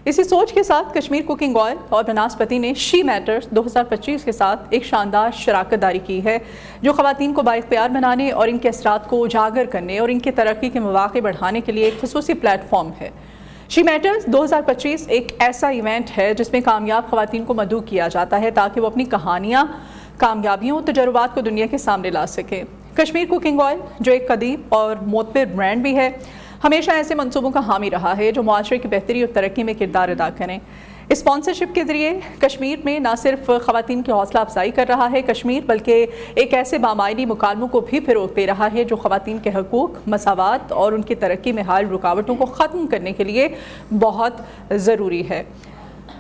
اسی سوچ کے ساتھ کشمیر کوکنگ آئل اور بناسپتی نے شی میٹرز 2025 کے ساتھ ایک شاندار شراکت داری کی ہے جو خواتین کو بااختیار بنانے اور ان کے اثرات کو اجاگر کرنے اور ان کی ترقی کے مواقع بڑھانے کے لیے ایک خصوصی پلیٹ فارم ہے۔ شی میٹرز 2025 ایک ایسا ایونٹ ہے جس میں کامیاب خواتین کو مدعو کیا جاتا ہے تاکہ وہ اپنی کہانیاں، کامیابیوں، تجربات کو دنیا کے سامنے لا سکیں۔ کشمیر کوکنگ آئل جو ایک قدیم اور معتبر برانڈ بھی ہے، ہمیشہ ایسے منصوبوں کا حامی رہا ہے جو معاشرے کی بہتری اور ترقی میں کردار ادا کریں۔ اسپانسرشپ کے ذریعے کشمیر میں نہ صرف خواتین کی حوصلہ افزائی کر رہا ہے کشمیر، بلکہ ایک ایسے بامعنی مکالموں کو بھی فروغ دے رہا ہے جو خواتین کے حقوق، مساوات اور ان کی ترقی میں حائل رکاوٹوں کو ختم کرنے کے لیے بہت ضروری ہے۔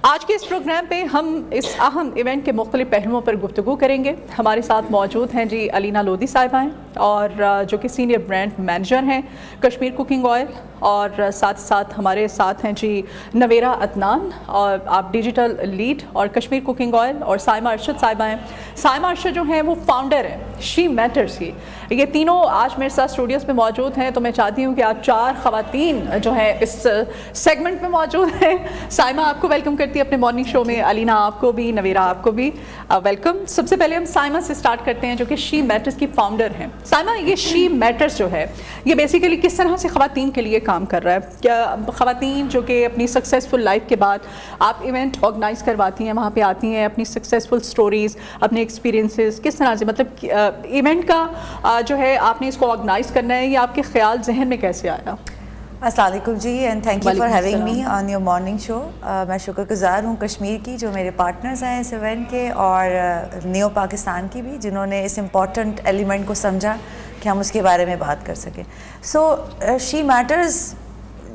آج کے اس پروگرام پہ ہم اس اہم ایونٹ کے مختلف پہلوؤں پر گفتگو کریں گے۔ ہمارے ساتھ موجود ہیں جی علینا لودھی صاحبہ ہیں اور جو کہ سینئر برانڈ مینیجر ہیں کشمیر کوکنگ آئل، اور ساتھ ہمارے ساتھ ہیں جی نویرہ عدنان، اور آپ ڈیجیٹل لیڈ اور کشمیر کوکنگ آئل، اور سائمہ ارشد صاحبہ ہیں۔ سائمہ ارشد جو ہیں وہ فاؤنڈر ہیں شی میٹرز کی۔ یہ تینوں آج میرے ساتھ اسٹوڈیوز میں موجود ہیں، تو میں چاہتی ہوں کہ آپ 4 خواتین جو ہیں اس سیگمنٹ میں موجود ہیں۔ سائمہ آپ کو ویلکم کرتی ہے اپنے مارننگ شو میں، علینا آپ کو بھی، نویرہ آپ کو بھی ویلکم۔ سب سے پہلے ہم سائمہ سے سٹارٹ کرتے ہیں جو کہ شی میٹرز کی فاؤنڈر ہیں۔ سائمہ، یہ شی میٹرز جو ہے یہ بیسیکلی کس طرح سے خواتین کے لیے کام کر رہا ہے؟ کیا خواتین جو کہ اپنی سکسیزفل لائف کے بعد آپ ایونٹ آرگنائز کرواتی ہیں، وہاں پہ آتی ہیں، اپنی سکسیزفل سٹوریز، اپنے ایکسپیرینسز کس طرح سے، مطلب ایونٹ کا جو ہے آپ نے اس کو آرگنائز کرنا ہے، یہ آپ کے خیال ذہن میں کیسے آیا؟ السلام علیکم جی، and thank you for having me on your morning show. میں شکر گزار ہوں کشمیر کی جو میرے پارٹنرز ہیں اس ایونٹ کے، اور نیو پاکستان کی بھی جنہوں نے اس امپورٹنٹ ایلیمنٹ کو سمجھا کہ ہم اس کے بارے میں بات کر سکیں۔ سو شی میٹرز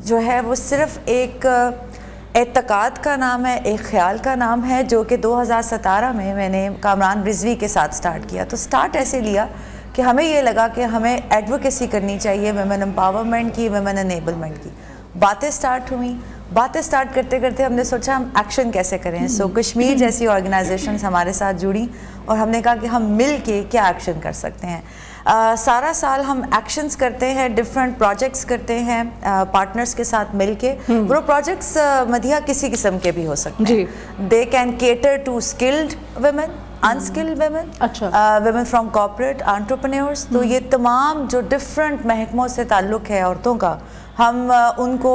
جو ہے وہ صرف ایک اعتقاد کا نام ہے، ایک خیال کا نام ہے، جو کہ 2017 میں نے کامران رضوی کے ساتھ سٹارٹ کیا۔ تو سٹارٹ ایسے لیا کہ ہمیں یہ لگا کہ ہمیں ایڈوکیسی کرنی چاہیے ویمن امپاورمنٹ کی، ویمن انیبلمنٹ کی۔ باتیں سٹارٹ ہوئیں، باتیں سٹارٹ کرتے کرتے ہم نے سوچا ہم ایکشن کیسے کریں۔ سو کشمیر جیسی آرگنائزیشنز ہمارے ساتھ جڑیں اور ہم نے کہا کہ ہم مل کے کیا ایکشن کر سکتے ہیں۔ سارا سال ہم ایکشنز کرتے ہیں، ڈفرینٹ پروجیکٹس کرتے ہیں پارٹنرز کے ساتھ مل کے۔ وہ پروجیکٹس مدیہ کسی قسم کے بھی ہو سکتے ہیں۔ They can cater to skilled women, unskilled women, women from corporate, entrepreneurs. تو یہ تمام جو ڈفرینٹ محکموں سے تعلق ہے عورتوں کا، ہم ان کو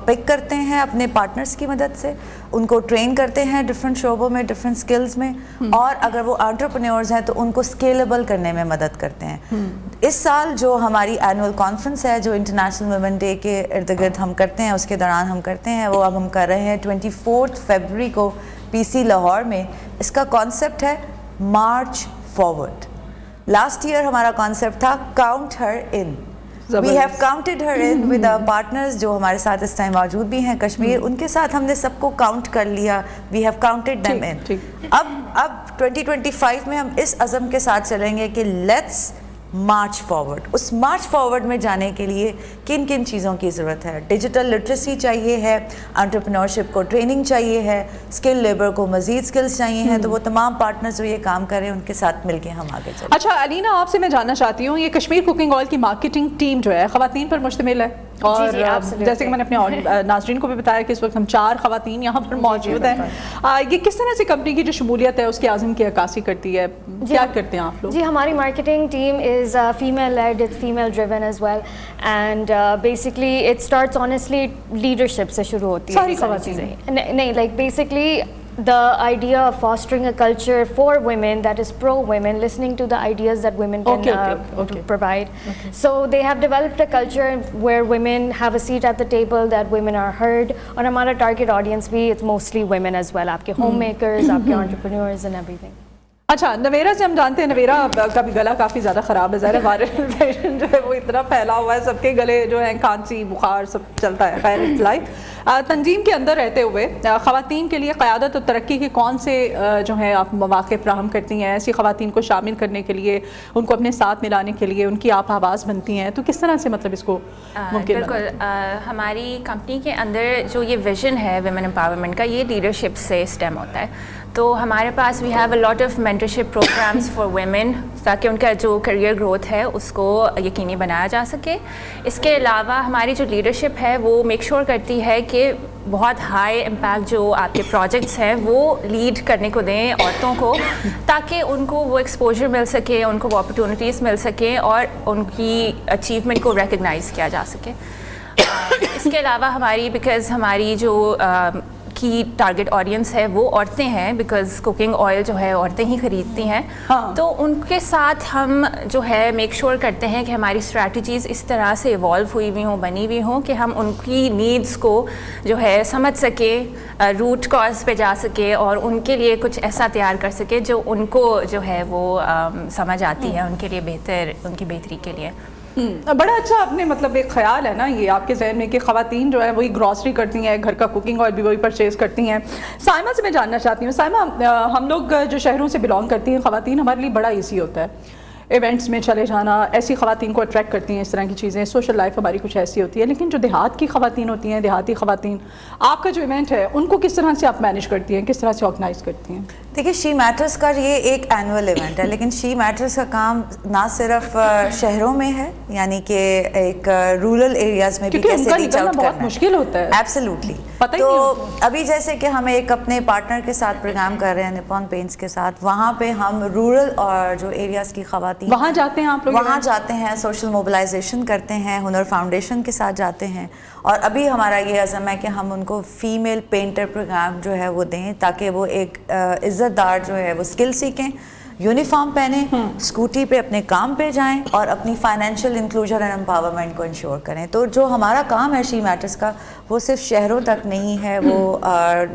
پک کرتے ہیں اپنے پارٹنرز کی مدد سے، ان کو ٹرین کرتے ہیں ڈفرینٹ شعبوں میں، ڈفرینٹ سکلز میں، اور اگر وہ انٹرپرینورز ہیں تو ان کو اسکیلیبل کرنے میں مدد کرتے ہیں۔ اس سال جو ہماری اینول کانفرنس ہے جو انٹرنیشنل ویمن ڈے کے ارد گرد ہم کرتے ہیں، اس کے دوران ہم کرتے ہیں، وہ اب ہم کر رہے ہیں 24 فیبروری کو پی سی لاہور میں۔ اس کا کانسیپٹ ہے مارچ فارورڈ۔ لاسٹ ایئر ہمارا کانسیپٹ تھا count Hare in. We have counted her in with our partners جو ہمارے ساتھ اس ٹائم موجود بھی ہیں کشمیر، ان کے ساتھ ہم نے سب کو کاؤنٹ کر لیا۔ We have counted them in۔ اب 2025 میں ہم اس عزم کے ساتھ چلیں گے کہ لیٹس مارچ فارورڈ۔ اس مارچ فارورڈ میں جانے کے لیے کن کن چیزوں کی ضرورت ہے؟ ڈیجیٹل لٹریسی چاہیے ہے، انٹرپرینورشپ کو ٹریننگ چاہیے ہے، اسکل لیبر کو مزید اسکلس چاہیے ہیں۔ تو وہ تمام پارٹنرز جو یہ کام کریں ان کے ساتھ مل کے ہم آگے چلیں۔ اچھا علینا، آپ سے میں جاننا چاہتی ہوں، یہ کشمیر کوکنگ آئل کی مارکیٹنگ ٹیم جو ہے خواتین پر مشتمل ہے، اور جیسے کہ میں نے اپنے ناظرین کو بھی بتایا کہ اس وقت ہم 4 خواتین یہاں پر موجود ہیں۔ یہ کس طرح سے کمپنی کی جو شمولیت ہے اس کے عزم کی عکاسی کرتی ہے؟ کیا کرتے ہیں آپ لوگ؟ جی، ہماری marketing team is female led, it's female driven as well, and basically it starts honestly leadership سے شروع ہوتی ہے ساری خواتین نہیں، like basically the idea of fostering a culture for women that is pro women, listening to the ideas that women can provide. So they have developed a culture where women have a seat at the table, that women are heard, اور ہمارا target audience بھی it's mostly women as well، آپ کے home makers، آپ کے entrepreneurs and everything۔ اچھا، نویرہ سے ہم جانتے ہیں، نویرہ کا بھی گلا کافی زیادہ خراب ہے، ظاہر ہے وائرل انفیکشن جو ہے وہ اتنا پھیلا ہوا ہے، سب کے گلے جو ہیں کھانسی، بخار سب چلتا ہے۔ خیر لائف تنظیم کے اندر رہتے ہوئے خواتین کے لیے قیادت اور ترقی کے کون سے جو ہیں آپ مواقع فراہم کرتی ہیں؟ ایسی خواتین کو شامل کرنے کے لیے، ان کو اپنے ساتھ ملانے کے لیے ان کی آپ آواز بنتی ہیں، تو کس طرح سے مطلب اس کو ممکن؟ بالکل، ہماری کمپنی کے اندر جو یہ ویژن ہے ویمن امپاورمنٹ کا، یہ لیڈرشپ سے اسٹیم ہوتا ہے۔ تو ہمارے پاس we have a lot of mentorship programs for women تاکہ ان کا جو کریئر گروتھ ہے اس کو یقینی بنایا جا سکے. اس کے علاوہ ہماری جو لیڈرشپ ہے وہ میک شور کرتی ہے کہ بہت ہائی امپیکٹ جو آپ کے پروجیکٹس ہیں وہ لیڈ کرنے کو دیں عورتوں کو, تاکہ ان کو وہ ایکسپوجر مل سکے, ان کو وہ اپرچونیٹیز مل سکیں اور ان کی اچیومنٹ کو ریکگنائز کیا جا سکے. اس کے علاوہ ہماری بیکاز ہماری جو کی ٹارگٹ آڈینس ہے وہ عورتیں ہیں, بیکاز کوکنگ آئل جو ہے عورتیں ہی خریدتی ہیں, تو ان کے ساتھ ہم جو ہے میک شور کرتے ہیں کہ ہماری اسٹریٹجیز اس طرح سے ایوالو ہوئی ہوئی ہوں, بنی ہوئی ہوں کہ ہم ان کی نیڈس کو جو ہے سمجھ سکیں, روٹ کاز پہ جا سکے اور ان کے لیے کچھ ایسا تیار کر سکے جو ان کو جو ہے وہ سمجھ آتی ہے, ان کے لیے بہتر, ان کی بہتری کے لیے. بڑا اچھا آپ نے مطلب ایک خیال ہے نا یہ آپ کے ذہن میں کہ خواتین جو ہے وہی گروسری کرتی ہیں, گھر کا کوکنگ آئل بھی وہی پرچیز کرتی ہیں. سائمہ سے میں جاننا چاہتی ہوں, سائمہ ہم لوگ جو شہروں سے بلانگ کرتی ہیں خواتین, ہمارے لیے بڑا ایزی ہوتا ہے ایونٹس میں چلے جانا, ایسی خواتین کو اٹریکٹ کرتی ہیں اس طرح کی چیزیں, سوشل لائف ہماری کچھ ایسی ہوتی ہے. لیکن جو دیہات کی خواتین ہوتی ہیں, دیہاتی خواتین, آپ کا جو ایونٹ ہے ان کو کس طرح سے آپ مینیج کرتی ہیں, کس طرح سے آرگنائز کرتی ہیں؟ دیکھیے شی میٹرز کا یہ ایک اینول ایونٹ ہے, لیکن شی میٹرز کا کام نہ صرف شہروں میں ہے, یعنی کہ ایک رورل ایریاز میں بھی کیسے ریچ آؤٹ کرنا بہت مشکل ہوتا ہے. ایبسلیوٹلی. تو ابھی جیسے کہ ہم ایک اپنے پارٹنر کے ساتھ پروگرام کر رہے ہیں نیپون پینٹس کے ساتھ, وہاں پہ ہم رورل اور جو ایریاز کی خواتین وہاں جاتے ہیں, آپ لوگ وہاں جاتے ہیں, سوشل موبلائزیشن کرتے ہیں, ہنر فاؤنڈیشن کے ساتھ جاتے ہیں, اور ابھی ہمارا یہ عزم ہے کہ ہم ان کو فیمیل پینٹر پروگرام جو ہے وہ دیں تاکہ وہ ایک عزت دار جو ہے وہ اسکل سیکھیں, یونیفارم پہنیں, اسکوٹی پہ اپنے کام پہ جائیں اور اپنی فائنینشیل انکلوژن اینڈ امپاورمنٹ کو انشور کریں. تو جو ہمارا کام ہے شی میٹرز کا وہ صرف شہروں تک نہیں ہے, وہ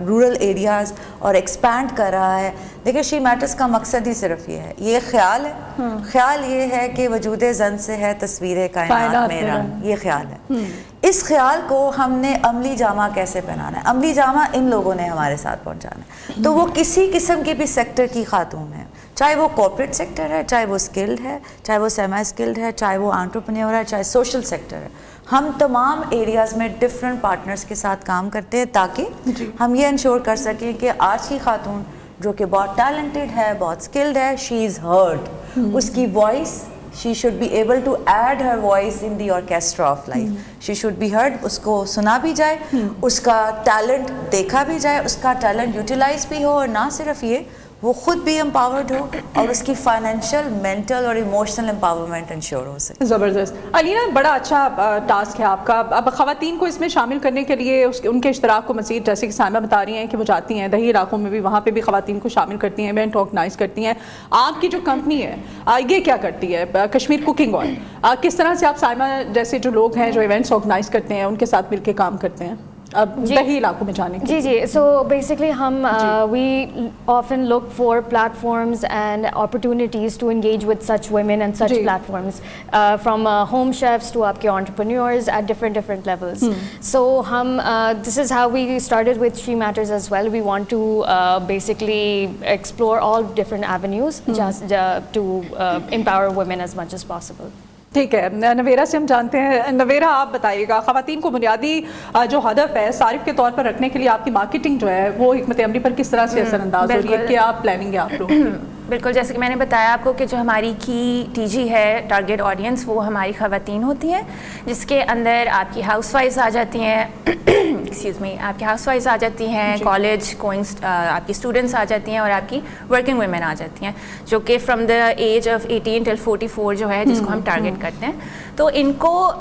رورل ایریاز اور ایکسپینڈ کر رہا ہے. دیکھیں شی میٹرز کا مقصد ہی صرف یہ ہے, یہ خیال ہے, خیال یہ ہے کہ وجود زن سے ہے تصویر کائنات میں رنگ, یہ خیال ہے. اس خیال کو ہم نے عملی جامہ کیسے پہنانا ہے, عملی جامہ ان لوگوں نے ہمارے ساتھ پہنچانا ہے. تو وہ کسی قسم کے بھی سیکٹر کی خاتون ہیں, چاہے وہ کارپوریٹ سیکٹر ہے, چاہے وہ اسکلڈ ہے, چاہے وہ سیمی اسکلڈ ہے, چاہے وہ انٹرپرینیور ہے, چاہے سوشل سیکٹر ہے. ہم تمام ایریاز میں ڈفرینٹ پارٹنرز کے ساتھ کام کرتے ہیں تاکہ ہم یہ انشور کر سکیں کہ آج کی خاتون جو کہ بہت ٹیلنٹڈ ہے, بہت اسکلڈ ہے, شی از ہرڈ, اس کی voice she should be able to add her voice in the orchestra of life. She should be heard, اس کو سنا بھی جائے, اس کا ٹیلنٹ دیکھا بھی جائے, اس کا ٹیلنٹ یوٹیلائز بھی ہو, اور نہ صرف یہ وہ خود بھی امپاورڈ ہو اور اس کی فائنینشیل, مینٹل اور ایموشنل امپاورمنٹ انشور ہو سکے. زبردست. علینا بڑا اچھا ٹاسک ہے آپ کا. اب خواتین کو اس میں شامل کرنے کے لیے ان کے اشتراک کو مزید, جیسے کہ سائمہ بتا رہی ہیں کہ وہ جاتی ہیں دیہی علاقوں میں بھی, وہاں پہ بھی خواتین کو شامل کرتی ہیں, ایونٹ آرگنائز کرتی ہیں. آپ کی جو کمپنی ہے یہ کیا کرتی ہے, کشمیر کوکنگ آئل, کس طرح سے آپ سائمہ جیسے جو لوگ ہیں جو ایونٹس آرگنائز کرتے ہیں ان کے ساتھ مل کے کام کرتے ہیں دیہی علاقوں میں جانے کے؟ جی, سو بیسکلی ہم we often look for platforms and opportunities to engage with such women and such platforms, from home chefs to آپ کے entrepreneurs at different levels. So ہم this is how we started with she matters as well. We want to basically explore all different avenues to empower women as much as possible. ٹھیک ہے, نویرا سے ہم جانتے ہیں. نویرا آپ بتائیے گا, خواتین کو بنیادی جو ہدف ہے صارف کے طور پر رکھنے کے لیے آپ کی مارکیٹنگ جو ہے وہ حکمت عملی پر کس طرح سے اثر انداز ہو رہی ہے, کیا پلاننگ ہے آپ لوگ؟ بالکل, جیسے کہ میں نے بتایا آپ کو کہ جو ہماری کی ٹی جی ہے ٹارگیٹ آڈینس وہ ہماری خواتین ہوتی ہیں, جس کے اندر آپ کی ہاؤس وائفز آ جاتی ہیں, ایکسکیوز می, آپ کی ہاؤس وائفز آ جاتی ہیں, کالج گوئنگ آپ کی اسٹوڈنٹس آ جاتی ہیں, اور آپ کی ورکنگ ویمن آ جاتی ہیں, جو کہ from the age of 18 till 44 جو ہے جس کو ہم ٹارگیٹ کرتے ہیں. تو ان کو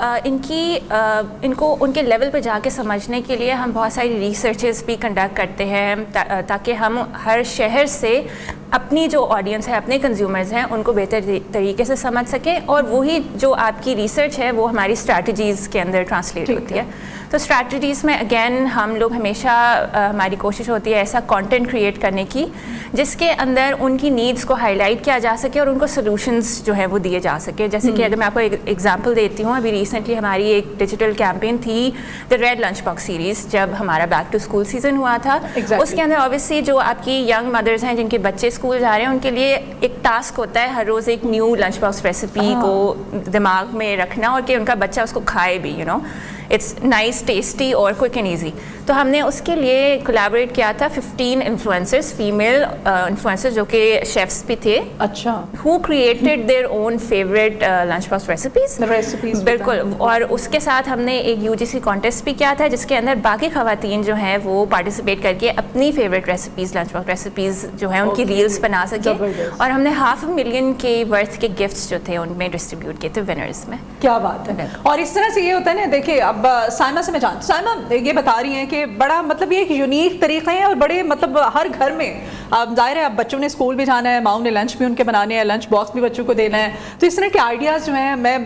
ان کے لیول پہ جا کے سمجھنے کے لیے ہم بہت ساری ریسرچز بھی کنڈکٹ کرتے ہیں تاکہ ہم ہر شہر سے اپنی جو آڈینس ہے, اپنے کنزیومرز ہیں, ان کو بہتر طریقے سے سمجھ سکیں, اور وہی جو آپ کی ریسرچ ہے وہ ہماری اسٹریٹجیز کے اندر ٹرانسلیٹ ہوتی ہے. تو اسٹریٹجیز میں اگین ہم لوگ ہمیشہ ہماری کوشش ہوتی ہے ایسا کانٹینٹ کریٹ کرنے کی جس کے اندر ان کی نیڈس کو ہائی لائٹ کیا جا سکے اور ان کو سولوشنز جو ہے وہ دیے جا سکے. جیسے کہ اگر میں آپ کو ایک ایگزامپل دیتی ہوں, ابھی ریسنٹلی ہماری ایک ڈیجیٹل کیمپین تھی دا ریڈ لنچ باکس سیریز, جب ہمارا بیک ٹو اسکول سیزن ہوا تھا. اس کے اندر اوبیسلی جو آپ کی ینگ مدرز ہیں جن کے بچے اسکول جا رہے ہیں, ان کے لیے ایک ٹاسک ہوتا ہے ہر روز ایک نیو لنچ باکس ریسیپی کو دماغ میں رکھنا, اور کہ ان کا بچہ اس کو کھائے بھی, اٹس نائس, ٹیسٹی اور کوئک اینڈ ایزی. تو ہم نے اس کے لیے کولیبریٹ کیا تھا 15 انفلوئنسرز, فیمیل انفلوئنسرز جو کہ شیفس بھی تھے, اچھا, who created their own favorite lunch box recipes. بالکل, اور اس کے ساتھ ہم نے ایک UGC کانٹیسٹ بھی کیا تھا جس کے اندر باقی خواتین جو ہیں وہ پارٹیسپیٹ کر کے اپنی favourite recipes, lunch box recipes جو ہیں ان کی ریلز بنا سکیں, اور ہم نے 500,000 کے ورتھ کے گفٹس جو تھے ان میں ڈسٹریبیوٹ کیے تھے ونرز میں. کیا بات ہے. اور اس طرح سے یہ ہوتا ہے نا, دیکھیں اب سائمہ سے میں جانتی, سائمہ یہ بتا رہی ہیں کہ بڑا مطلب یہ ایک یونیک طریقے ہیں اور بڑے مطلب ہر گھر میں, اب ظاہر ہے اب بچوں نے اسکول بھی جانا ہے, ماؤں نے لنچ بھی ان کے بنانے ہیں, لنچ باکس بھی بچوں کو دینا ہے, تو اس طرح کے آئیڈیاز جو ہیں میں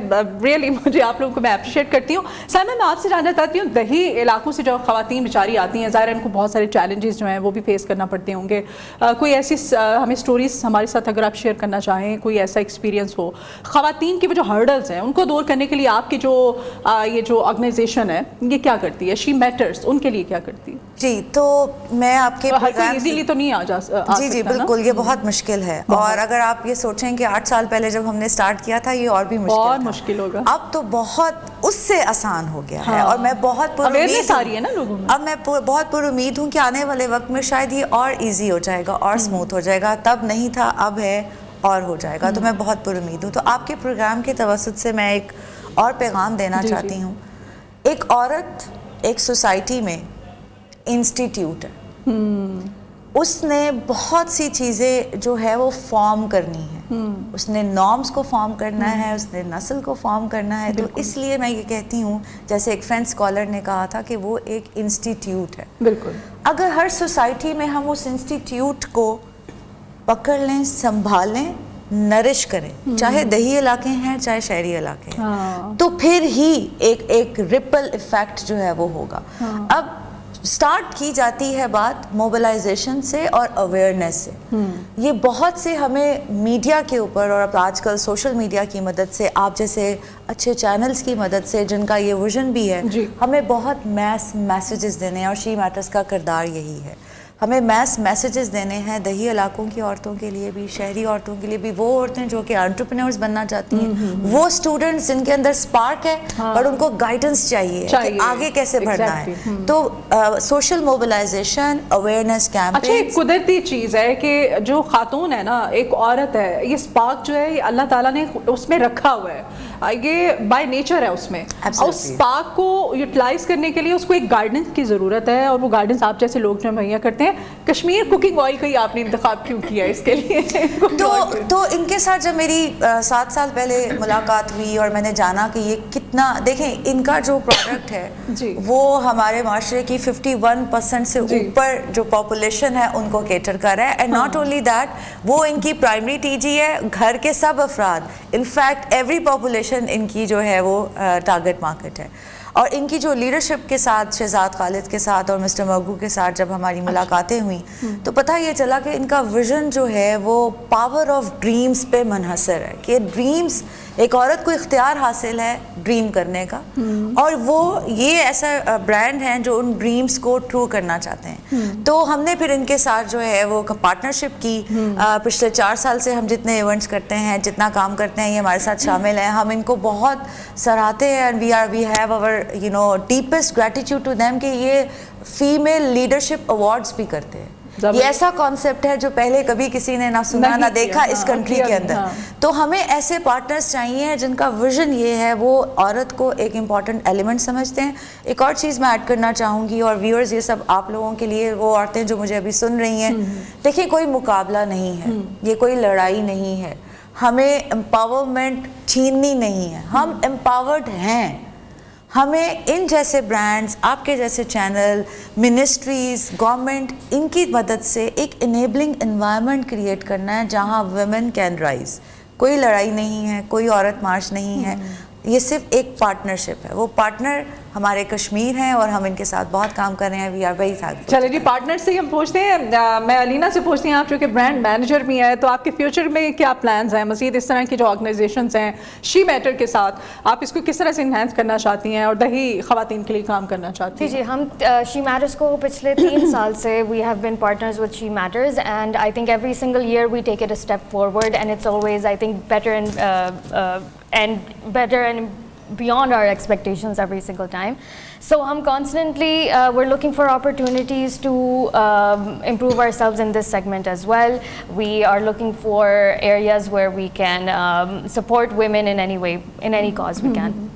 ریئلی مجھے آپ لوگوں کو میں اپریشیٹ کرتی ہوں. سائمہ میں آپ سے جاننا چاہتی ہوں, دیہی علاقوں سے جو خواتین بیچاری آتی ہیں, ظاہر ہے ان کو بہت سارے چیلنجز جو ہیں وہ بھی فیس کرنا پڑتے ہوں گے, کوئی ایسی ہمیں اسٹوریز ہمارے ساتھ اگر آپ شیئر کرنا چاہیں, کوئی ایسا ایکسپیرینس ہو خواتین کی وہ جو ہرڈلز ہیں ان کو دور کرنے کے لیے آپ کی جو یہ جو آرگنائزیشن ہے یہ کیا کرتی ہے, شی میٹرز, ان کے لیے کیا کرتی ہے؟ جی, تو میں آپ کے ایزیلی تو نہیں جی بالکل, یہ بہت مشکل ہے, اور اگر آپ یہ سوچیں کہ 8 سال پہلے جب ہم نے اسٹارٹ کیا تھا یہ اور بھی مشکل ہوگا, اب تو بہت اس سے آسان ہو گیا ہے, اور میں بہت پر امید ہوں کہ آنے والے وقت میں شاید یہ اور ایزی ہو جائے گا اور اسموتھ ہو جائے گا, تب نہیں تھا اب ہے اور ہو جائے گا, تو میں بہت پر امید ہوں. تو آپ کے پروگرام کے توسط سے میں ایک اور پیغام دینا چاہتی ہوں. ایک عورت ایک سوسائٹی میں انسٹیٹیوٹ ہے, اس نے بہت سی چیزیں جو ہے وہ فارم کرنی ہے, اس نے نارمز کو فارم کرنا ہے, اس نے نسل کو فارم کرنا ہے. تو اس لیے میں یہ کہتی ہوں, جیسے ایک فرینچ اسکالر نے کہا تھا کہ وہ ایک انسٹیٹیوٹ ہے. بالکل, اگر ہر سوسائٹی میں ہم اس انسٹیٹیوٹ کو پکڑ لیں, سنبھالیں, نرش کریں, چاہے دیہی علاقے ہیں چاہے شہری علاقے ہیں, تو پھر ہی ایک ریپل ایفیکٹ جو ہے وہ ہوگا. اب سٹارٹ کی جاتی ہے بات موبلائزیشن سے اور اویئرنیس سے. یہ بہت سے ہمیں میڈیا کے اوپر, اور اب آج کل سوشل میڈیا کی مدد سے, آپ جیسے اچھے چینلز کی مدد سے جن کا یہ ویژن بھی ہے, ہمیں بہت میس میسیجز دینے ہیں, اور شی میٹرز کا کردار یہی ہے. ہمیں میس میسیجز دینے ہیں دیہی علاقوں کی عورتوں کے لیے بھی, شہری عورتوں کے لیے بھی, وہ عورتیں جو کہ انٹرپرینورز بننا چاہتی ہیں, وہ اسٹوڈنٹس جن کے اندر اسپارک ہے اور ان کو گائیڈنس چاہیے کہ آگے کیسے بڑھنا ہے. تو سوشل موبلائزیشن, اویئرنیس کیمپین. اچھا, ایک قدرتی چیز ہے کہ جو خاتون ہے نا, ایک عورت ہے, یہ اسپارک جو ہے یہ اللہ تعالیٰ نے اس میں رکھا ہوا ہے, یہ بائی نیچر ہے اس میں. اور اس اسپارک کو یوٹیلائز کرنے کے لیے اس کو ایک گائیڈنس کی ضرورت ہے, اور وہ گائیڈنس آپ جیسے لوگ جو مہیا کرتے ہیں. کشمیر کوکنگ آئل کا ہی آپ نے انتخاب کیوں کیا اس کے لیے؟ تو ان کے ساتھ جب میری 7 سال پہلے ملاقات ہوئی اور میں نے جانا کہ یہ کتنا, دیکھیں ان کا جو پروڈکٹ ہے وہ ہمارے معاشرے کی 51% سے اوپر جو پاپولیشن ہے ان کو کیٹر کر رہا ہے. اینڈ ناٹ اونلی دیٹ, وہ ان کی پرائمری ٹی جی ہے, گھر کے سب افراد, انفیکٹ ایوری پاپولیشن ان کی جو ہے وہ ٹارگٹ مارکیٹ ہے. اور ان کی جو لیڈرشپ کے ساتھ, شہزاد خالد کے ساتھ اور مسٹر مگو کے ساتھ جب ہماری ملاقاتیں ہوئیں, تو پتہ یہ چلا کہ ان کا ویژن جو ہے وہ پاور آف ڈریمز پہ منحصر ہے, کہ ڈریمز, ایک عورت کو اختیار حاصل ہے ڈریم کرنے کا, اور وہ یہ ایسا برانڈ ہیں جو ان ڈریمز کو ٹرو کرنا چاہتے ہیں. تو ہم نے پھر ان کے ساتھ جو ہے وہ پارٹنرشپ کی. پچھلے 4 سال سے ہم جتنے ایونٹس کرتے ہیں, جتنا کام کرتے ہیں, یہ ہمارے ساتھ شامل ہیں. ہم ان کو بہت سراہتے ہیں, اینڈ وی ہیو اور ڈیپسٹ گریٹیٹیوڈ ٹو دیم کہ یہ فیمیل لیڈرشپ ایوارڈز بھی کرتے ہیں. یہ ایسا کانسیپٹ ہے جو پہلے کبھی کسی نے نہ سنا نہ دیکھا اس کنٹری کے اندر. تو ہمیں ایسے پارٹنرز چاہیے جن کا ویژن یہ ہے, وہ عورت کو ایک امپورٹنٹ ایلیمنٹ سمجھتے ہیں. ایک اور چیز میں ایڈ کرنا چاہوں گی, اور ویورز یہ سب آپ لوگوں کے لیے, وہ عورتیں جو مجھے ابھی سن رہی ہیں, دیکھیں کوئی مقابلہ نہیں ہے, یہ کوئی لڑائی نہیں ہے, ہمیں امپاورمنٹ چھیننی نہیں ہے, ہم امپاورڈ ہیں. ہمیں ان جیسے برانڈز, آپ کے جیسے چینل, منسٹریز, گورنمنٹ, ان کی مدد سے ایک انیبلنگ انوائرمنٹ کریٹ کرنا ہے جہاں ویمن کین رائز. کوئی لڑائی نہیں ہے, کوئی عورت مارچ نہیں ہے, یہ صرف ایک پارٹنرشپ ہے. وہ پارٹنر ہمارے کشمیر ہیں اور ہم ان کے ساتھ بہت کام کر رہے ہیں. We are very thankful. چلے جی, پارٹنر سے ہم پوچھتے ہیں, میں علینا سے پوچھتی ہوں, آپ چونکہ برانڈ مینیجر بھی ہیں, تو آپ کے فیوچر میں کیا پلانز ہیں مزید اس طرح کی جو آرگنائزیشنز ہیں شی میٹر کے ساتھ, آپ اس کو کس طرح سے انہینس کرنا چاہتی ہیں اور دیہی خواتین کے لیے کام کرنا چاہتی ہیں؟ جی, ہم شی میٹرز کو پچھلے 3 سال سے we have been partners with she Matters, and I think every single year we take it a step forward, and it's always I think better and beyond our expectations every single time. So hum constantly we're looking for opportunities to improve ourselves in this segment as well. We are looking for areas where we can support women in any way, in any cause we can.